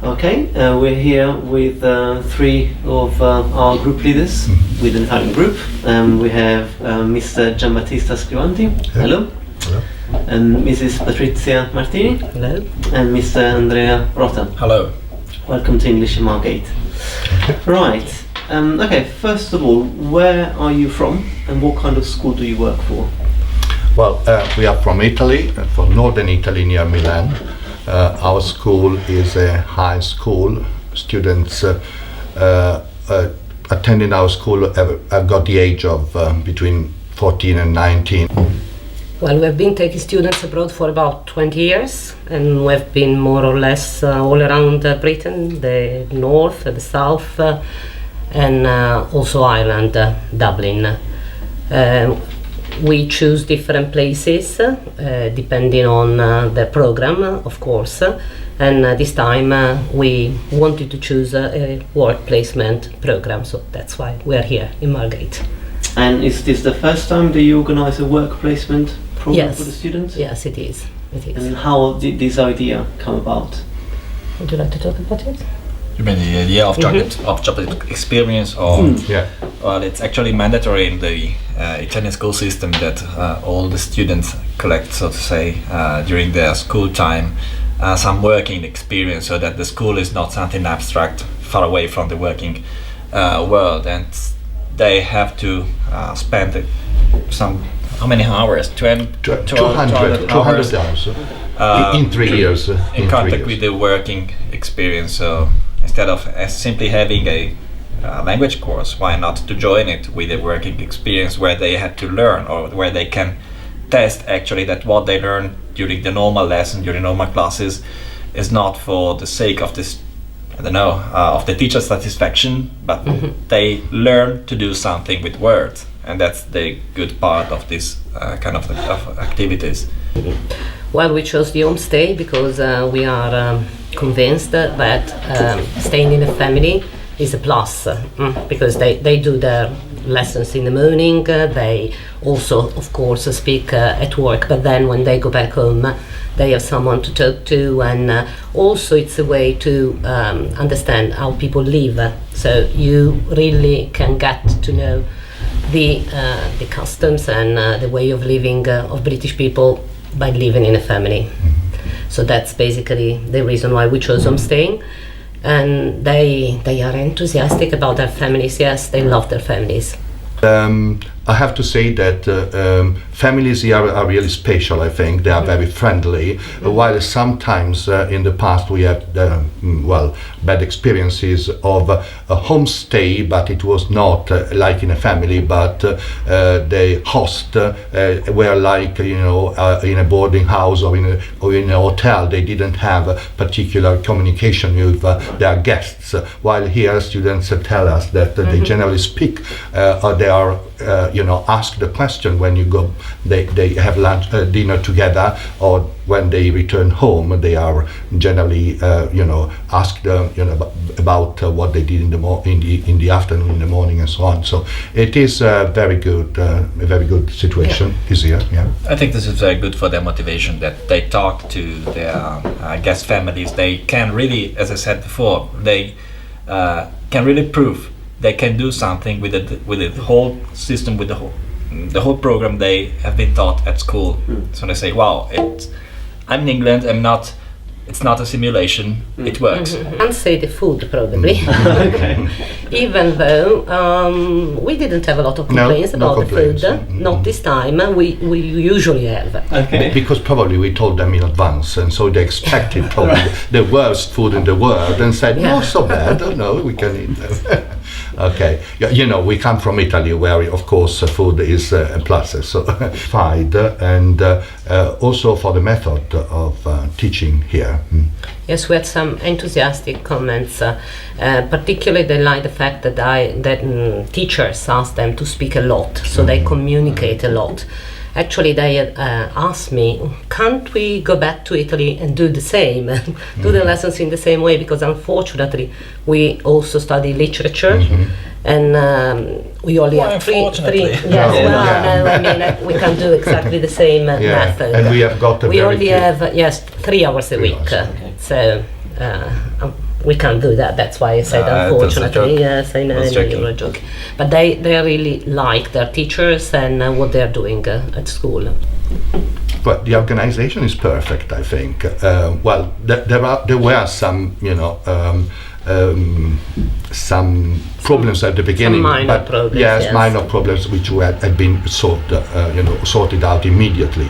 Okay, we're here with three of our group leaders with an Italian group. We have Mr. Giambattista Scrivanti. Hello. Hello. And Mrs. Patrizia Martini. Hello. And Mr. Andrea Rota. Hello. Welcome to English in Margate. Right. Okay, first of all, where are you from and what kind of school do you work for? Well, we are from Italy, from northern Italy near Milan. Our school is a high school. Students attending our school have got the age of between 14 and 19. Well, we have been taking students abroad for about 20 years, and we have been more or less all around Britain, the north, the south, and also Ireland, Dublin. We choose different places depending on the program, of course, and this time we wanted to choose a work placement program, so that's why we are here in Margate. And is this the first time that you organize a work placement program for the students? Yes, it is. It is. And how did this idea come about? Would you like to talk about it? You mean the idea of job experience, or Yeah. well, it's actually mandatory in the Italian school system that all the students collect, so to say, during their school time, some working experience, so that the school is not something abstract, far away from the working world, and they have to spend how many hours? 200 hours in 3 years. In contact with the working experience. So instead of simply having a language course, why not to join it with a working experience where they have to learn, or where they can test actually that what they learn during the normal lesson, during normal classes, is not for the sake of this, I don't know, of the teacher's satisfaction, but they learn to do something with words, and that's the good part of this kind of activities. Well, we chose the homestay because we are convinced that staying in a family is a plus, because they do their lessons in the morning, they also of course speak at work, but then when they go back home they have someone to talk to, and also it's a way to understand how people live, so you really can get to know the customs and the way of living of British people by living in a family. So that's basically the reason why we chose homestaying, and they are enthusiastic about their families. Yes, they love their families. I have to say that families here are really special. I think they are very friendly, while sometimes in the past we had bad experiences of a homestay, but it was not like in a family, but the host were like, in a boarding house or in a hotel. They didn't have a particular communication with their guests, while here students tell us that they generally speak, they are ask the question when you go, they have lunch, dinner together, or when they return home, they are generally, asked, about what they did in the afternoon, in the morning, and so on. So it is a very good situation is here. Yeah. I think this is very good for their motivation, that they talk to their guest families. They can really, as I said before, they can really prove they can do something with the whole system, with the whole program they have been taught at school. So they say, wow, I'm in England, it's not a simulation, it works. And say the food probably. Even though we didn't have a lot of complaints about the food, not this time. We usually have. Okay. Because probably we told them in advance, and so they expected probably the worst food in the world, and said, no, so bad, no, we can eat them. Okay, we come from Italy, where of course food is a plus, so and also for the method of teaching here. Yes, we had some enthusiastic comments. Particularly, they like the fact that teachers ask them to speak a lot, so they communicate a lot. Actually, they asked me, can't we go back to Italy and do the same, do the lessons in the same way? Because unfortunately, we also study literature, and we only have three. Yes, no, I mean we can do exactly the same method. And we have got we only have 3 hours a week. So we can't do that. That's why I said That's a unfortunately. joke. Yes, I know, That's I know joking. you're joking. But they really like their teachers and what they're doing at school. But the organization is perfect, I think. Well, there were some, some problems at the beginning, minor but problems, yes, yes. minor problems which had been sorted out immediately.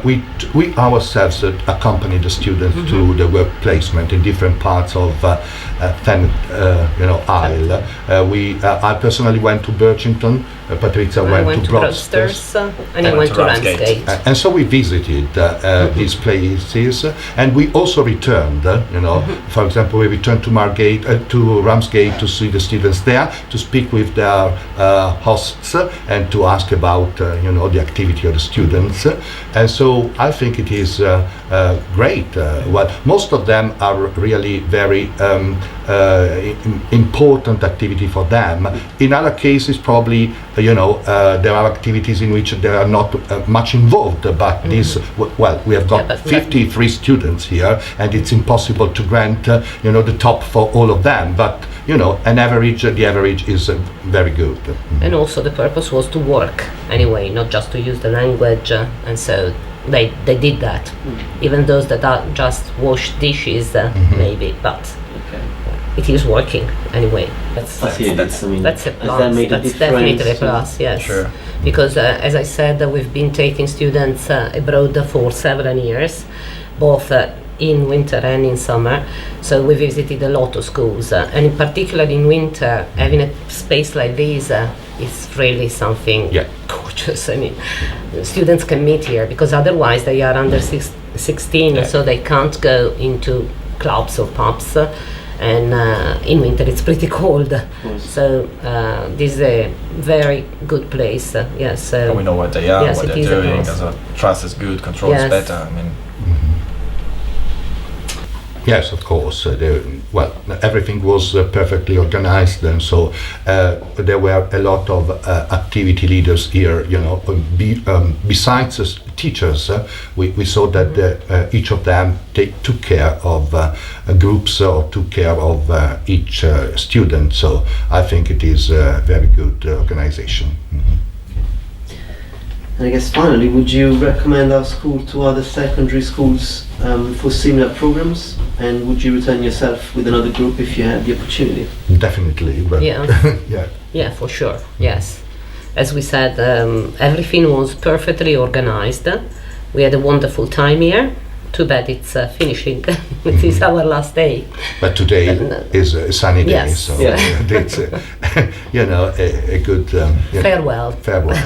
We ourselves accompanied the students to the work placement in different parts of Thanet, Isle. I personally went to Birchington. Patrizia I went to Broadstairs. And I went to Ramsgate. And so we visited these places, and we also returned. For example, we returned to to Ramsgate to see the students there, to speak with their hosts, and to ask about the activity of the students. And so I think it is great. Well, most of them are really very important activity for them. In other cases, probably there are activities in which they are not much involved, but this, well, we have got 53 students here, and it's impossible to grant the top for all of them, but the average is very good. And also the purpose was to work anyway, not just to use the language, and so they did that. Even those that are just wash dishes, maybe, but it is working anyway. That's a plus. That's definitely a plus. Yes. Sure. Because as I said, we've been taking students abroad for several years, both in winter and in summer. So we visited a lot of schools, and in particular in winter, having a space like this is really something gorgeous. I mean, students can meet here because otherwise they are under 16, so they can't go into clubs or pubs. And in winter it's pretty cold, so this is a very good place. Yes, we know what they are, yes, what it they're is a doing. plus. So trust is good, control is better. I mean, Yes, of course. Everything was perfectly organized, and so there were a lot of activity leaders here. Besides us teachers, we saw that each of them took care of groups or took care of each student. So I think it is a very good organization. And I guess finally, would you recommend our school to other secondary schools for similar programs? And would you return yourself with another group if you had the opportunity? Definitely. But yeah, for sure. Yes, as we said, everything was perfectly organized. We had a wonderful time here. Too bad it's finishing. It is our last day. But today is a sunny day, yes. so it's a good farewell. farewell.